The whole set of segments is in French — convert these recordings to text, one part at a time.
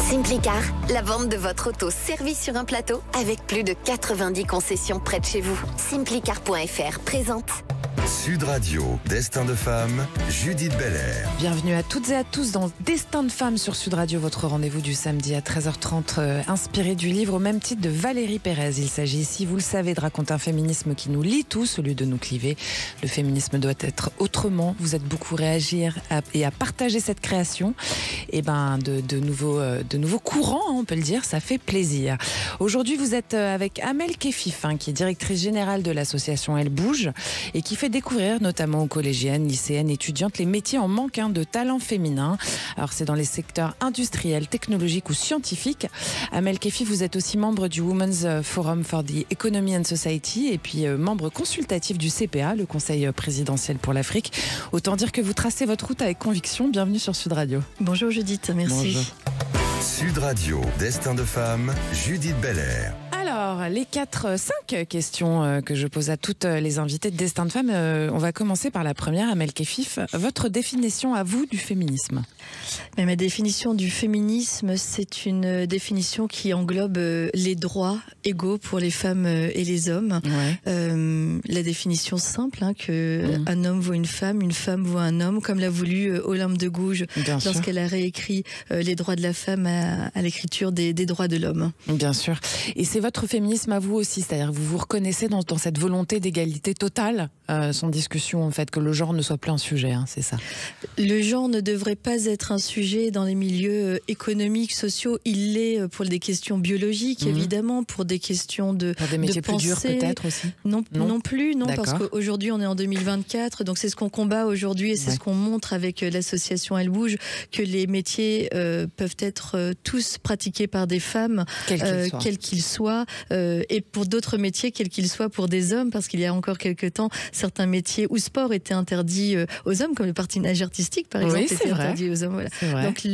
Simplicar, la vente de votre auto servie sur un plateau avec plus de 90 concessions près de chez vous. Simplicar.fr présente. Sud Radio, Destin de femme, Judith Belair. Bienvenue à toutes et à tous dans Destin de femme sur Sud Radio, votre rendez-vous du samedi à 13h30, inspiré du livre au même titre de Valérie Pérez. Il s'agit ici, vous le savez, de raconter un féminisme qui nous lie tous au lieu de nous cliver. Le féminisme doit être autrement. Vous êtes beaucoup à réagir et à partager cette création. Et de nouveaux courants, on peut le dire, ça fait plaisir. Aujourd'hui, vous êtes avec Amel Kefif, qui est directrice générale de l'association Elle Bouge et qui fait découvrir notamment aux collégiennes, lycéennes, étudiantes les métiers en manque de talents féminins. Alors c'est dans les secteurs industriels, technologiques ou scientifiques. Amel Kefif, vous êtes aussi membre du Women's Forum for the Economy and Society et puis membre consultatif du CPA, le Conseil présidentiel pour l'Afrique. Autant dire que vous tracez votre route avec conviction. Bienvenue sur Sud Radio. Bonjour Judith, merci. Bonjour. Sud Radio, Destin de femme, Judith Belair. Alors, les 5 questions que je pose à toutes les invitées de Destin de Femme, on va commencer par la première, Amel Kefif. Votre définition à vous du féminisme? Mais ma définition du féminisme, c'est une définition qui englobe les droits égaux pour les femmes et les hommes. Ouais. La définition simple, un homme vaut une femme vaut un homme, comme l'a voulu Olympe de Gouges lorsqu'elle a réécrit les droits de la femme à l'écriture des droits de l'homme. Bien sûr. Et c'est votre féminisme à vous aussi, c'est-à-dire que vous vous reconnaissez dans cette volonté d'égalité totale, sans discussion en fait, que le genre ne soit plus un sujet, c'est ça? Le genre ne devrait pas être un sujet dans les milieux économiques, sociaux. Il l'est pour des questions biologiques, évidemment, pour des questions pour des métiers plus durs peut-être aussi. Non plus, parce qu'aujourd'hui on est en 2024, donc c'est ce qu'on combat aujourd'hui et c'est ce qu'on montre avec l'association Elle Bouge, que les métiers peuvent être tous pratiqués par des femmes, quels qu'ils soient. Et pour d'autres métiers, quels qu'ils soient, pour des hommes, parce qu'il y a encore quelques temps, certains métiers ou sports étaient interdits aux hommes, comme le patinage artistique, par exemple, était interdit aux hommes. Voilà. Donc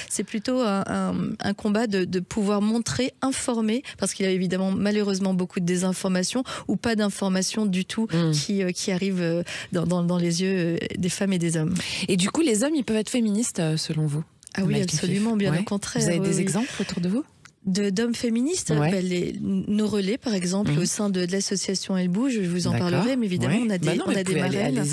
c'est plutôt un combat de pouvoir montrer, informer, parce qu'il y a évidemment malheureusement beaucoup de désinformation ou pas d'information du tout qui arrive dans les yeux des femmes et des hommes. Et du coup, les hommes, ils peuvent être féministes, selon vous? Ah oui, absolument, bien au contraire. Vous avez des exemples autour de vous? D'hommes féministes, nos relais par exemple au sein de l'association Elle Bouge, je vous en parlerai, mais évidemment on a des marraines.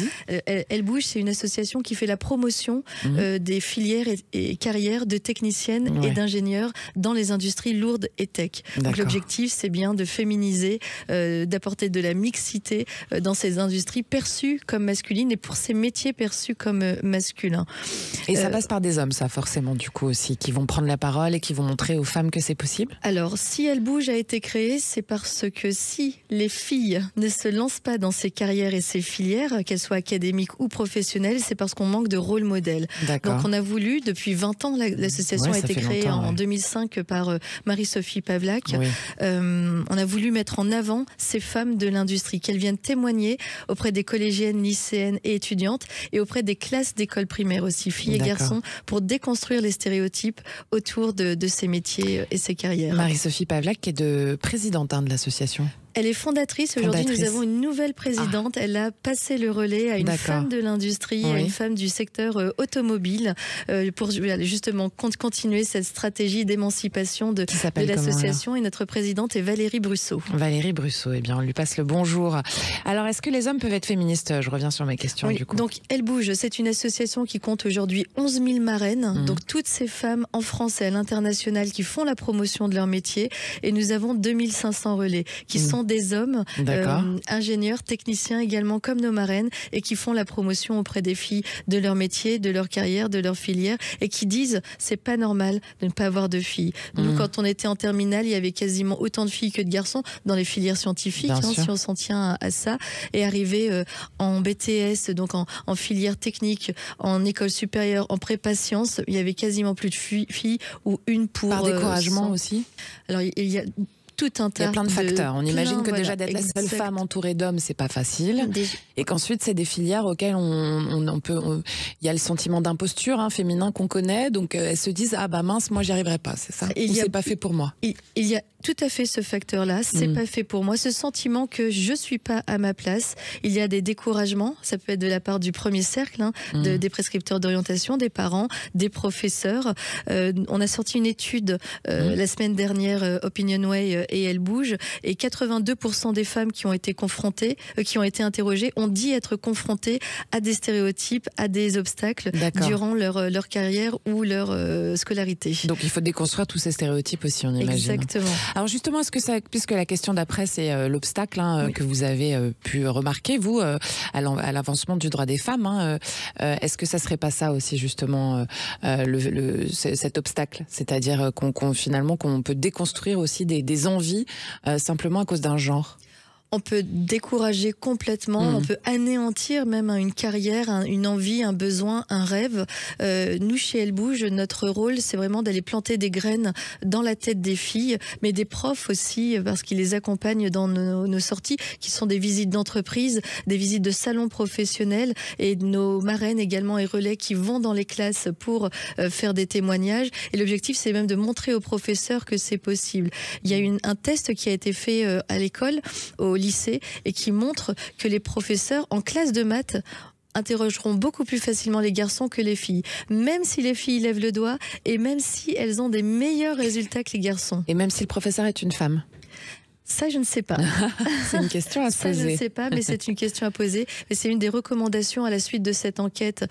Elle Bouge, c'est une association qui fait la promotion des filières et carrières de techniciennes et d'ingénieurs dans les industries lourdes et tech. Donc l'objectif, c'est bien de féminiser, d'apporter de la mixité dans ces industries perçues comme masculines et pour ces métiers perçus comme masculins. Et ça passe par des hommes, ça forcément du coup aussi, qui vont prendre la parole et qui vont montrer aux femmes que c'est possible? Alors, si Elle Bouge a été créée, c'est parce que si les filles ne se lancent pas dans ces carrières et ces filières, qu'elles soient académiques ou professionnelles, c'est parce qu'on manque de rôle modèle. Donc on a voulu, depuis 20 ans, l'association a été créée en 2005 par Marie-Sophie Pavlak. On a voulu mettre en avant ces femmes de l'industrie, qu'elles viennent témoigner auprès des collégiennes, lycéennes et étudiantes et auprès des classes d'école primaire aussi, filles et garçons, pour déconstruire les stéréotypes autour de ces métiers et ces carrières. Marie-Sophie Pavlak, qui est présidente de l'association. Elle est fondatrice. Aujourd'hui, nous avons une nouvelle présidente. Elle a passé le relais à une femme de l'industrie, à une femme du secteur automobile, pour justement continuer cette stratégie d'émancipation de l'association. Et notre présidente est Valérie Brusseau. Valérie Brusseau, eh bien, on lui passe le bonjour. Alors, est-ce que les hommes peuvent être féministes? Je reviens sur mes questions du coup. Donc, Elle Bouge, c'est une association qui compte aujourd'hui 11 000 marraines. Donc, toutes ces femmes en France et à l'international qui font la promotion de leur métier. Et nous avons 2500 relais qui sont des hommes, ingénieurs, techniciens également, comme nos marraines, et qui font la promotion auprès des filles de leur métier, de leur carrière, de leur filière, et qui disent c'est pas normal de ne pas avoir de filles. Nous, quand on était en terminale, il y avait quasiment autant de filles que de garçons dans les filières scientifiques, si on s'en tient à ça, et arrivé en BTS, donc en filière technique, en école supérieure, en prépa sciences, il y avait quasiment plus de filles ou une pour... Par découragement aussi? Alors, il y a tout un tas. Il y a plein de facteurs. On imagine que déjà d'être exact. la seule femme entourée d'hommes, c'est pas facile. Et qu'ensuite, c'est des filières auxquelles il y a le sentiment d'imposture féminin qu'on connaît. Donc elles se disent mince, moi j'y arriverai pas, c'est ça. C'est pas fait pour moi. Il y a tout à fait ce facteur-là. C'est pas fait pour moi. Ce sentiment que je suis pas à ma place. Il y a des découragements. Ça peut être de la part du premier cercle, des prescripteurs d'orientation, des parents, des professeurs. On a sorti une étude la semaine dernière, Opinionway et Elle Bouge, et 82% des femmes qui ont été confrontées, qui ont été interrogées, ont dit être confrontées à des stéréotypes, à des obstacles durant leur carrière ou leur scolarité. Donc il faut déconstruire tous ces stéréotypes aussi, on imagine. Exactement. Alors justement, est-ce que puisque la question d'après c'est l'obstacle que vous avez pu remarquer, vous, à l'avancement du droit des femmes, est-ce que ça serait pas ça aussi justement cet obstacle, c'est-à-dire finalement qu'on peut déconstruire aussi des envies simplement à cause d'un genre? On peut décourager complètement, on peut anéantir même une carrière, une envie, un besoin, un rêve. Nous, chez Elle Bouge, notre rôle, c'est vraiment d'aller planter des graines dans la tête des filles, mais des profs aussi, parce qu'ils les accompagnent dans nos sorties, qui sont des visites d'entreprise, des visites de salons professionnels, et nos marraines également et relais qui vont dans les classes pour faire des témoignages. Et l'objectif, c'est même de montrer aux professeurs que c'est possible. Il y a un test qui a été fait à l'école, au lycée, et qui montre que les professeurs en classe de maths interrogeront beaucoup plus facilement les garçons que les filles, même si les filles lèvent le doigt et même si elles ont des meilleurs résultats que les garçons. Et même si le professeur est une femme? Ça, je ne sais pas. C'est une question à se poser. Ça, je ne sais pas, mais c'est une question à poser. Mais c'est une des recommandations à la suite de cette enquête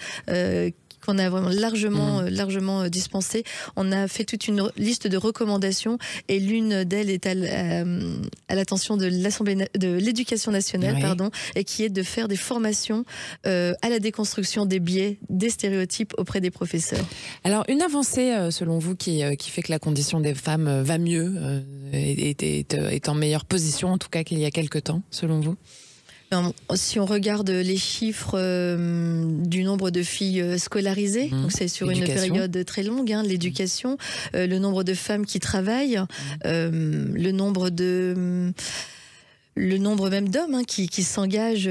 qu'on a vraiment largement dispensée. On a fait toute une liste de recommandations et l'une d'elles est à l'attention de l'Éducation nationale, et qui est de faire des formations à la déconstruction des biais, des stéréotypes auprès des professeurs. Alors, une avancée, selon vous, qui fait que la condition des femmes va mieux, est en meilleure position, en tout cas qu'il y a quelque temps, selon vous? Si on regarde les chiffres du nombre de filles scolarisées, donc c'est sur une période très longue, l'éducation, le nombre de femmes qui travaillent, le nombre même d'hommes qui s'engagent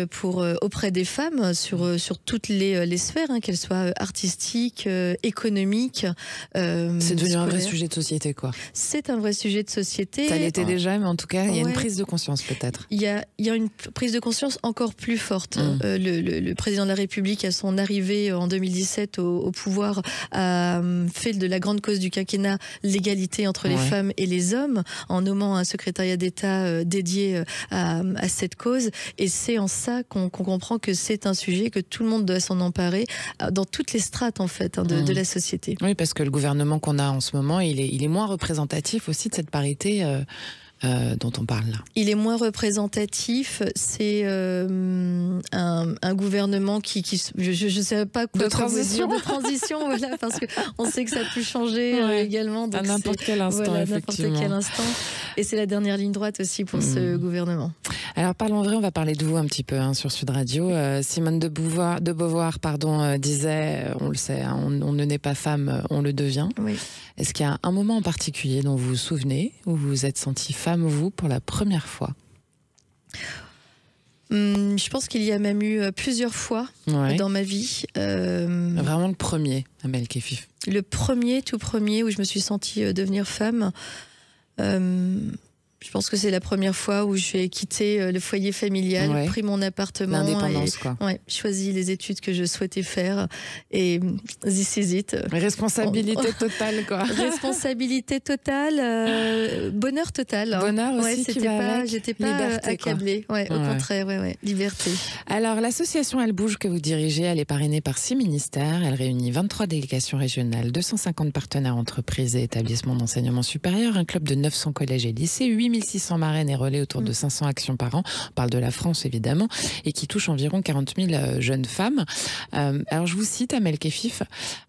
auprès des femmes sur toutes les sphères, qu'elles soient artistiques, économiques. C'est devenu un vrai sujet de société, quoi. C'est un vrai sujet de société. Ça l'était déjà, mais en tout cas, il y a une prise de conscience peut-être. Il y a une prise de conscience encore plus forte. Le président de la République, à son arrivée en 2017 au pouvoir, a fait de la grande cause du quinquennat l'égalité entre les femmes et les hommes, en nommant un secrétariat d'État dédié à cette cause, et c'est en ça qu'on comprend que c'est un sujet que tout le monde doit s'en emparer dans toutes les strates en fait de la société. Oui, parce que le gouvernement qu'on a en ce moment, il est moins représentatif aussi de cette parité dont on parle là. Il est moins représentatif, c'est un gouvernement qui je ne sais pas quoi de transition, voilà, parce que on sait que ça a pu changer également, donc à n'importe quel instant, et c'est la dernière ligne droite aussi pour ce gouvernement. Alors parlons vrai, on va parler de vous un petit peu sur Sud Radio. Simone de Beauvoir disait, on le sait, on ne naît pas femme, on le devient. Oui. Est-ce qu'il y a un moment en particulier dont vous vous souvenez, où vous vous êtes sentie femme, vous, pour la première fois? Je pense qu'il y a même eu plusieurs fois dans ma vie. Vraiment le premier, Amel Kefif. Le tout premier où je me suis sentie devenir femme. Je pense que c'est la première fois où j'ai quitté le foyer familial, pris mon appartement, l'indépendance, choisi les études que je souhaitais faire, et this is it. Responsabilité totale, quoi. Responsabilité totale, bonheur total. Bonheur aussi, j'étais pas accablée. Au contraire, liberté. Alors l'association Elle Bouge que vous dirigez, elle est parrainée par 6 ministères. Elle réunit 23 délégations régionales, 250 partenaires entreprises et établissements d'enseignement supérieur, un club de 900 collèges et lycées, 8600 marraines et relais, autour de 500 actions par an. On parle de la France évidemment, et qui touche environ 40 000 jeunes femmes. Alors je vous cite, Amel Kefif,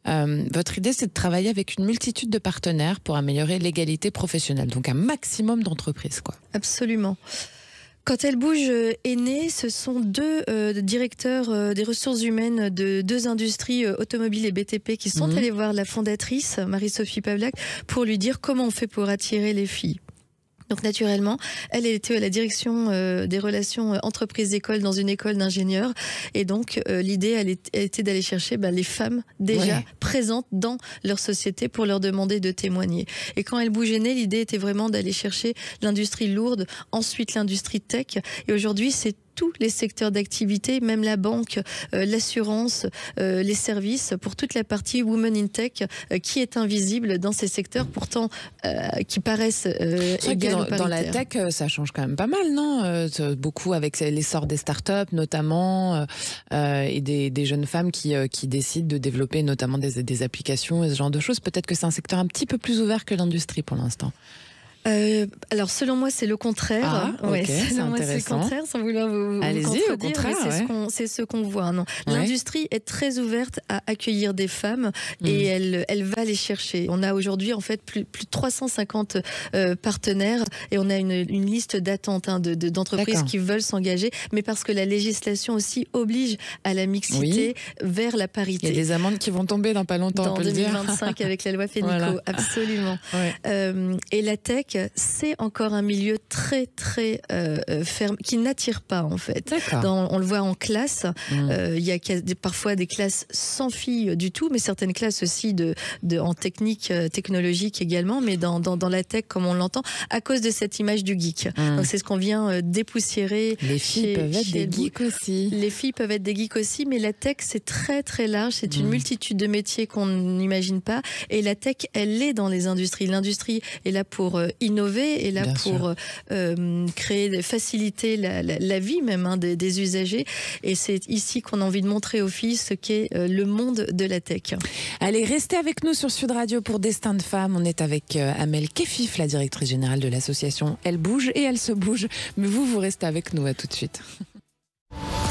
votre idée c'est de travailler avec une multitude de partenaires pour améliorer l'égalité professionnelle, donc un maximum d'entreprises, quoi. Absolument. Quand Elle Bouge est née, ce sont 2 directeurs des ressources humaines de 2 industries automobiles et BTP qui sont allés voir la fondatrice, Marie-Sophie Pavlac, pour lui dire comment on fait pour attirer les filles. Donc naturellement, elle était à la direction des relations entreprises-écoles dans une école d'ingénieurs. Et donc l'idée, elle était d'aller chercher les femmes déjà présentes dans leur société pour leur demander de témoigner. Et quand Elle Bouge est née, l'idée était vraiment d'aller chercher l'industrie lourde, ensuite l'industrie tech. Et aujourd'hui, c'est tous les secteurs d'activité, même la banque, l'assurance, les services, pour toute la partie Women in Tech qui est invisible dans ces secteurs pourtant qui paraissent égales dans la tech, ça change quand même pas mal, non? Beaucoup avec l'essor des startups notamment et des jeunes femmes qui décident de développer notamment des applications et ce genre de choses. Peut-être que c'est un secteur un petit peu plus ouvert que l'industrie pour l'instant. Alors selon moi c'est le contraire. Selon moi c'est le contraire, sans vouloir vous contredire, au contraire, c'est ce qu'on voit. Non, l'industrie est très ouverte à accueillir des femmes et elle va les chercher. On a aujourd'hui en fait plus de 350 partenaires et on a une liste d'attente d'entreprises qui veulent s'engager, mais parce que la législation aussi oblige à la mixité vers la parité. Il y a des amendes qui vont tomber dans pas longtemps. Dans 2025 avec la loi Pénicaud, absolument. Et la tech, c'est encore un milieu très très ferme qui n'attire pas en fait. On le voit en classe, il y a parfois des classes sans filles du tout, mais certaines classes aussi en technique technologique également, mais dans la tech comme on l'entend, à cause de cette image du geek. Donc c'est ce qu'on vient dépoussiérer. Les filles peuvent être des geeks aussi. Les filles peuvent être des geeks aussi, mais la tech c'est très très large, c'est une multitude de métiers qu'on n'imagine pas, et la tech elle est dans les industries. L'industrie est là pour innover et là pour faciliter la vie même des usagers. Et c'est ici qu'on a envie de montrer aux filles ce qu'est le monde de la tech. Allez, restez avec nous sur Sud Radio pour Destin de Femmes. On est avec Amel Kefif, la directrice générale de l'association Elle Bouge et Elle se bouge. Mais vous restez avec nous. À tout de suite.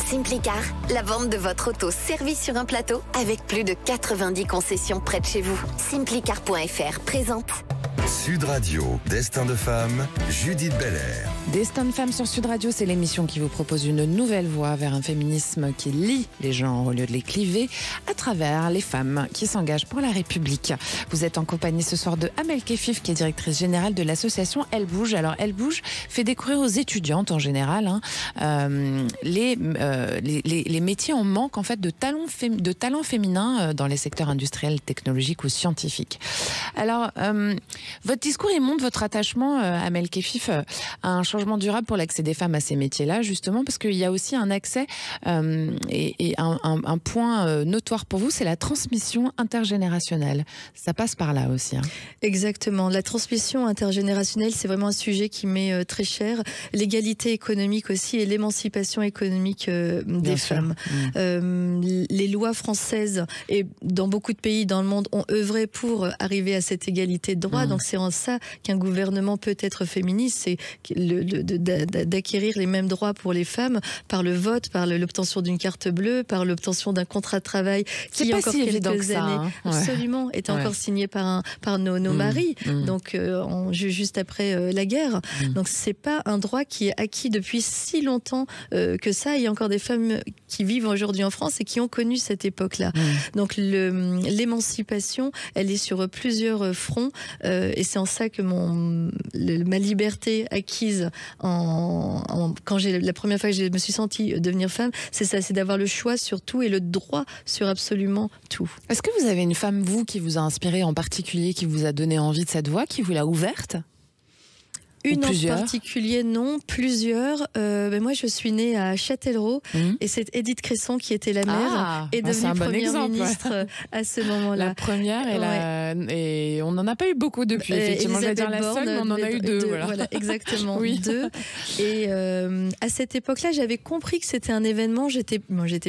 Simplicar, la vente de votre auto servie sur un plateau avec plus de 90 concessions près de chez vous. Simplicar.fr présente. Sud Radio, Destin de Femmes, Judith Belair. Destin de Femmes sur Sud Radio, c'est l'émission qui vous propose une nouvelle voie vers un féminisme qui lie les genres au lieu de les cliver à travers les femmes qui s'engagent pour la République. Vous êtes en compagnie ce soir de Amel Kefif, qui est directrice générale de l'association Elle Bouge. Alors Elle Bouge fait découvrir aux étudiantes en général les métiers en manque en fait de talents féminins dans les secteurs industriels, technologiques ou scientifiques. Alors votre discours, il montre votre attachement, Amel Kefif, à un changement durable pour l'accès des femmes à ces métiers-là, justement, parce qu'il y a aussi un accès et un point notoire pour vous, c'est la transmission intergénérationnelle. Ça passe par là aussi. Exactement. La transmission intergénérationnelle, c'est vraiment un sujet qui m'est très cher. L'égalité économique aussi et l'émancipation économique des femmes. Les lois françaises et dans beaucoup de pays dans le monde ont œuvré pour arriver à cette égalité de droit. Donc c'est en ça qu'un gouvernement peut être féministe, c'est d'acquérir les mêmes droits pour les femmes par le vote, par l'obtention d'une carte bleue, par l'obtention d'un contrat de travail qui, il y a encore quelques années, absolument, était encore signé par nos maris, donc juste après la guerre. Donc c'est pas un droit qui est acquis depuis si longtemps que ça. Il y a encore des femmes qui vivent aujourd'hui en France et qui ont connu cette époque-là. Donc l'émancipation, elle est sur plusieurs fronts. Et c'est en ça que ma liberté acquise quand la première fois que je me suis sentie devenir femme, c'est ça, c'est d'avoir le choix sur tout et le droit sur absolument tout. Est-ce que vous avez une femme, vous, qui vous a inspiré en particulier, qui vous a donné envie de cette voie, qui vous l'a ouverte ? Une en particulier, non, plusieurs. Moi, je suis née à Châtellerault et c'est Édith Cresson qui était la mère et devenue première ministre à ce moment-là. La première et on n'en a pas eu beaucoup depuis. Effectivement, je vais dire la seule, mais on en a eu deux. Voilà, exactement, deux. Et à cette époque-là, j'avais compris que c'était un événement. J'étais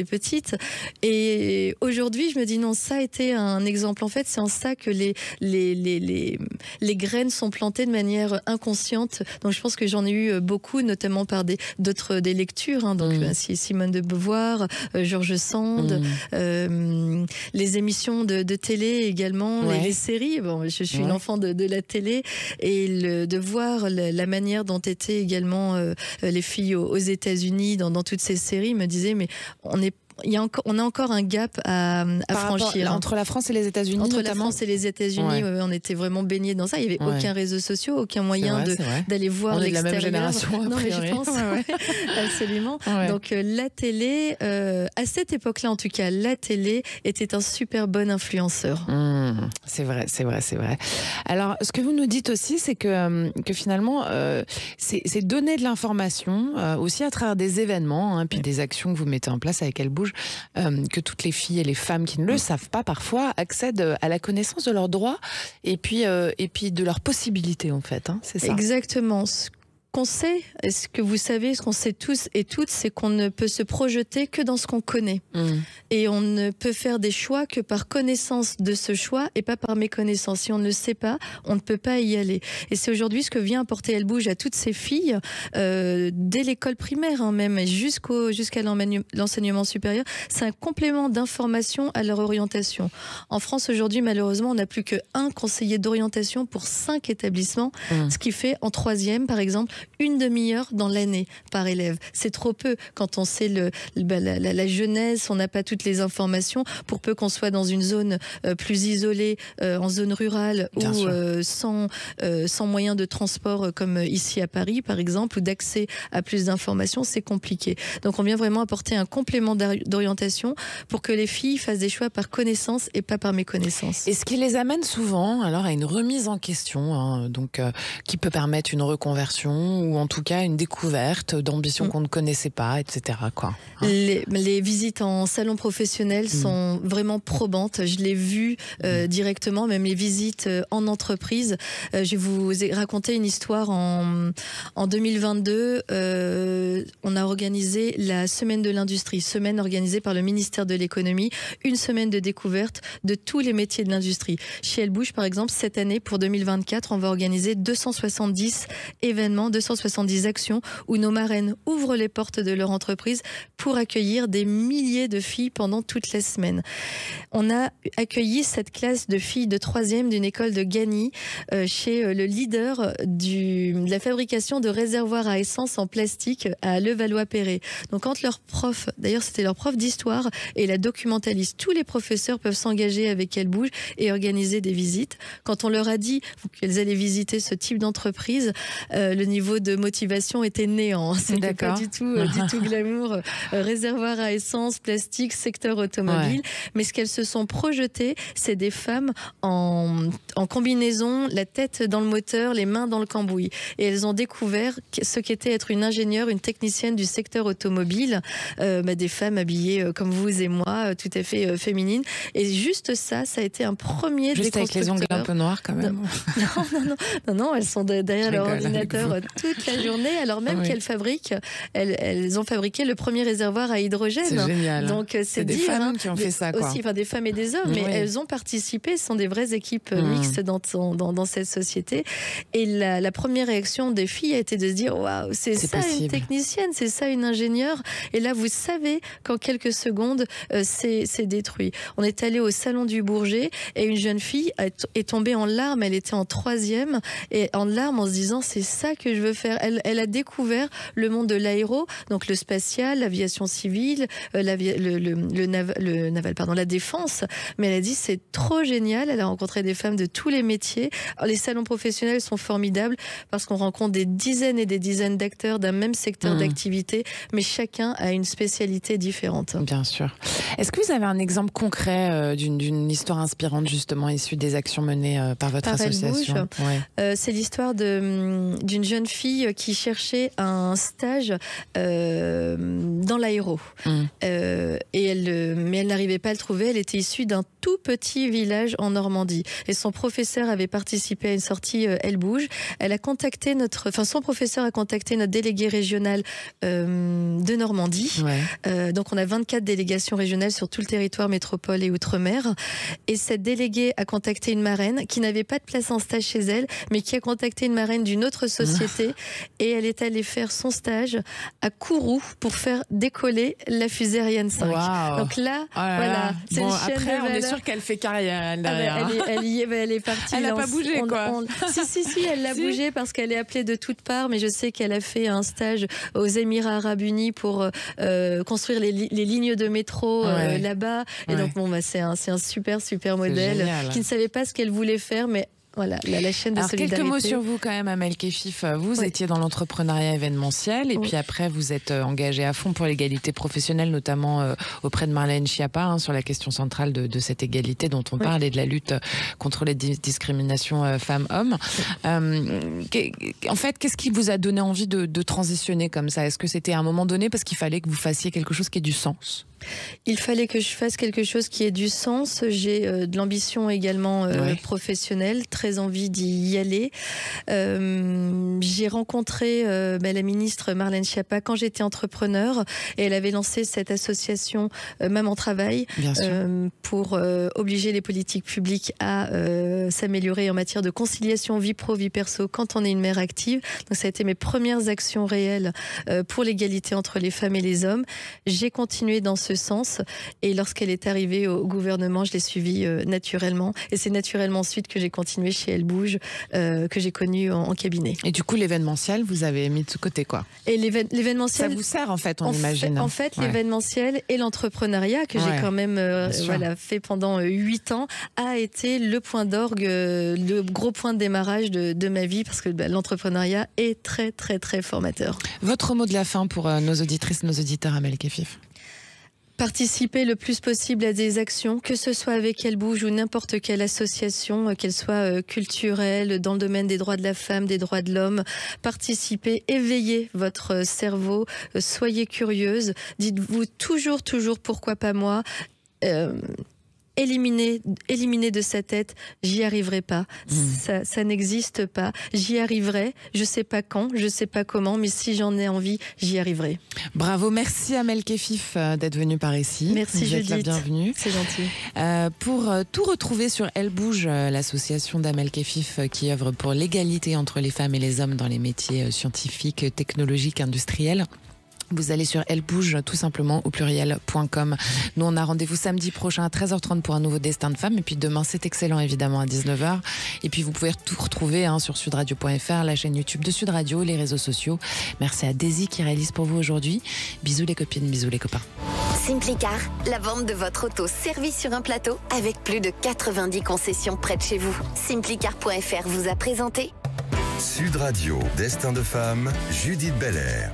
petite et aujourd'hui, je me dis non, ça a été un exemple. En fait, c'est en ça que les graines sont plantées de manière inconsciente. Donc je pense que j'en ai eu beaucoup, notamment par des lectures, donc Simone de Beauvoir, George Sand, les émissions de télé également, les séries. Bon, je suis une enfant de la télé et de voir la manière dont étaient également les filles aux États-Unis dans toutes ces séries me disait mais on a encore un gap à franchir. Entre la France et les États-Unis, Entre notamment. la France et les États-Unis, on était vraiment baignés dans ça. Il n'y avait aucun réseau social, aucun moyen d'aller voir l'extérieur. On est de la même génération. Non, mais je pense. Absolument. Ouais. Donc la télé, à cette époque-là en tout cas, la télé était un super bon influenceur. C'est vrai. Alors, ce que vous nous dites aussi, c'est que finalement, c'est donner de l'information aussi à travers des événements, puis des actions que vous mettez en place avec Elle Bouge, que toutes les filles et les femmes qui ne le savent pas parfois accèdent à la connaissance de leurs droits et puis de leurs possibilités en fait. C'est ça. Exactement. Qu'on sait, ce que vous savez, ce qu'on sait tous et toutes, c'est qu'on ne peut se projeter que dans ce qu'on connaît. Et on ne peut faire des choix que par connaissance de ce choix et pas par méconnaissance. Si on ne le sait pas, on ne peut pas y aller. Et c'est aujourd'hui ce que vient apporter Elle Bouge à toutes ces filles, dès l'école primaire même, jusqu'à l'enseignement supérieur. C'est un complément d'information à leur orientation. En France aujourd'hui, malheureusement, on n'a plus qu'un conseiller d'orientation pour 5 établissements, ce qui fait en 3e, par exemple, 1 demi-heure dans l'année par élève. C'est trop peu quand on sait la jeunesse, on n'a pas toutes les informations, pour peu qu'on soit dans une zone plus isolée, en zone rurale, ou sans moyens de transport comme ici à Paris par exemple, ou d'accès à plus d'informations, c'est compliqué. Donc on vient vraiment apporter un complément d'orientation pour que les filles fassent des choix par connaissance et pas par méconnaissance. Et ce qui les amène souvent alors à une remise en question, qui peut permettre une reconversion ou en tout cas une découverte d'ambitions qu'on ne connaissait pas, etc. Les visites en salon professionnel sont vraiment probantes. Je l'ai vu directement, même les visites en entreprise. Je vais vous raconter une histoire. En 2022, on a organisé la Semaine de l'Industrie, semaine organisée par le ministère de l'Économie, une semaine de découverte de tous les métiers de l'industrie. Chez Elle Bouge, par exemple, cette année, pour 2024, on va organiser 270 événements, 270 actions où nos marraines ouvrent les portes de leur entreprise pour accueillir des milliers de filles pendant toute la semaine. On a accueilli cette classe de filles de 3e d'une école de Gagny chez le leader de la fabrication de réservoirs à essence en plastique à Levallois-Perret. Donc quand leur prof, d'ailleurs c'était leur prof d'histoire et la documentaliste, tous les professeurs peuvent s'engager avec Elle Bouge et organiser des visites. Quand on leur a dit qu'elles allaient visiter ce type d'entreprise, le niveau de motivation était néant. C'était pas du tout glamour. Réservoir à essence, plastique, secteur automobile. Mais ce qu'elles se sont projetées, c'est des femmes en combinaison, la tête dans le moteur, les mains dans le cambouis. Et elles ont découvert ce qu'était être une ingénieure, une technicienne du secteur automobile, des femmes habillées comme vous et moi, tout à fait féminines. Et juste ça a été un premier déconstructeur. Juste avec les ongles un peu noirs quand même. Non, elles sont derrière leur ordinateur toute la journée, alors même qu'elles fabriquent, elles ont fabriqué le premier réservoir à hydrogène. C'est génial. Donc c'est des femmes qui ont fait ça, quoi. Aussi, des femmes et des hommes, mais elles ont participé, ce sont des vraies équipes mixtes dans cette société. Et la première réaction des filles a été de se dire waouh, c'est ça possible. Une technicienne, c'est ça une ingénieure. Et là, vous savez qu'en quelques secondes, c'est détruit. On est allé au salon du Bourget et une jeune fille est tombée en larmes. Elle était en 3e et en larmes en se disant c'est ça que je veux faire. Elle a découvert le monde de l'aéro, donc le spatial, l'aviation civile, la défense. Mais elle a dit c'est trop génial. Elle a rencontré des femmes de tous les métiers. Alors, les salons professionnels sont formidables parce qu'on rencontre des dizaines et des dizaines d'acteurs d'un même secteur d'activité, mais chacun a une spécialité différente. Bien sûr. Est-ce que vous avez un exemple concret d'une histoire inspirante justement issue des actions menées par votre association? C'est l'histoire d'une jeune fille qui cherchait un stage dans l'aéro. Mais elle n'arrivait pas à le trouver. Elle était issue d'un tout petit village en Normandie. Et son professeur avait participé à une sortie Elle Bouge. Son professeur a contacté notre délégué régional de Normandie. Donc on a 24 délégations régionales sur tout le territoire métropole et outre-mer. Et cette déléguée a contacté une marraine qui n'avait pas de place en stage chez elle, mais qui a contacté une marraine d'une autre société lycée et elle est allée faire son stage à Kourou pour faire décoller la fusée Ariane 5. Wow. Donc là, voilà. C'est bon, une chaîne après, de on est valeur. sûr qu'elle fait carrière derrière. Elle est partie. Elle n'a pas bougé, quoi. Si, elle l'a bougé parce qu'elle est appelée de toutes parts, mais je sais qu'elle a fait un stage aux Émirats Arabes Unis pour construire les lignes de métro là-bas. Et donc, c'est un super modèle qui ne savait pas ce qu'elle voulait faire, mais voilà, la chaîne de solidarité. Quelques mots sur vous quand même, Amel Kefif. Vous étiez dans l'entrepreneuriat événementiel et puis après vous êtes engagée à fond pour l'égalité professionnelle, notamment auprès de Marlène Schiappa, sur la question centrale de cette égalité dont on parle et de la lutte contre les discriminations femmes-hommes. En fait, qu'est-ce qui vous a donné envie de transitionner comme ça? Est-ce que c'était à un moment donné parce qu'il fallait que vous fassiez quelque chose qui ait du sens? Il fallait que je fasse quelque chose qui ait du sens. J'ai de l'ambition également professionnelle, très envie d'y aller. J'ai rencontré la ministre Marlène Schiappa quand j'étais entrepreneur et elle avait lancé cette association Maman Travail pour obliger les politiques publiques à s'améliorer en matière de conciliation vie pro, vie perso quand on est une mère active. Donc ça a été mes premières actions réelles pour l'égalité entre les femmes et les hommes. J'ai continué dans ce sens et lorsqu'elle est arrivée au gouvernement, je l'ai suivie naturellement et c'est naturellement ensuite que j'ai continué chez Elle Bouge que j'ai connu en cabinet. Et du coup l'événementiel vous avez mis de côté quoi? Et l'événementiel ça vous sert en fait, on imagine. En fait l'événementiel et l'entrepreneuriat que j'ai quand même fait pendant 8 ans a été le point d'orgue, le gros point de démarrage de ma vie parce que l'entrepreneuriat est très très très formateur. Votre mot de la fin pour nos auditrices, nos auditeurs, Amel Kefif? Participer le plus possible à des actions, que ce soit avec Elle Bouge ou n'importe quelle association, qu'elle soit culturelle, dans le domaine des droits de la femme, des droits de l'homme. Participez, éveillez votre cerveau, soyez curieuse, dites-vous toujours pourquoi pas moi. Éliminer de sa tête, j'y arriverai pas, ça n'existe pas, j'y arriverai, je sais pas quand, je sais pas comment, mais si j'en ai envie, j'y arriverai. Bravo, merci Amel Kefif d'être venue par ici. Merci Judith, la bienvenue. C'est gentil. Pour tout retrouver sur Elle Bouge, l'association d'Amel Kefif qui œuvre pour l'égalité entre les femmes et les hommes dans les métiers scientifiques, technologiques, industriels. Vous allez sur ellebouge tout simplement au pluriel.com. Nous on a rendez-vous samedi prochain à 13h30 pour un nouveau Destin de femme et puis demain c'est excellent évidemment à 19h et puis vous pouvez tout retrouver sur sudradio.fr, la chaîne YouTube de Sud Radio, les réseaux sociaux. Merci à Daisy qui réalise pour vous aujourd'hui. Bisous les copines, bisous les copains. Simplicar, la vente de votre auto servie sur un plateau avec plus de 90 concessions près de chez vous. Simplicar.fr vous a présenté Sud Radio, Destin de femme, Judith Belair.